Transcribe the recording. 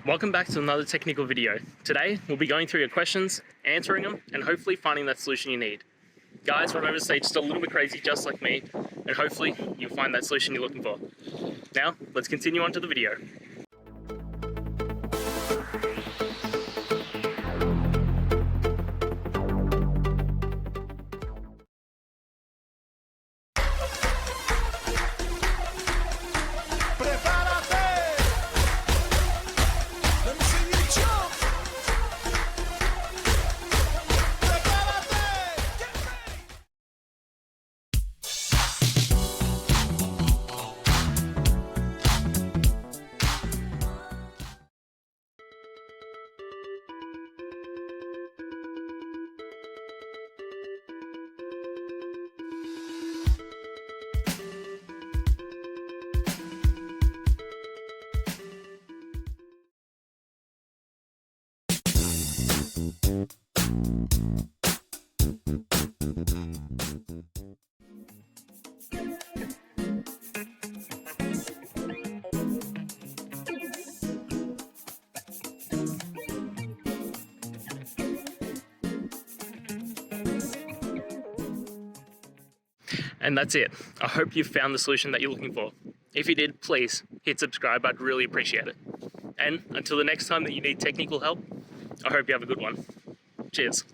Welcome back to another technical video. Today, we'll be going through your questions, answering them, and hopefully finding that solution you need. Guys, remember to stay just a little bit crazy, just like me, and hopefully you'll find that solution you're looking for. Now, let's continue on to the video. And that's it. I hope you found the solution that you're looking for. If you did, please hit subscribe. I'd really appreciate it. And until the next time that you need technical help, I hope you have a good one. Cheers.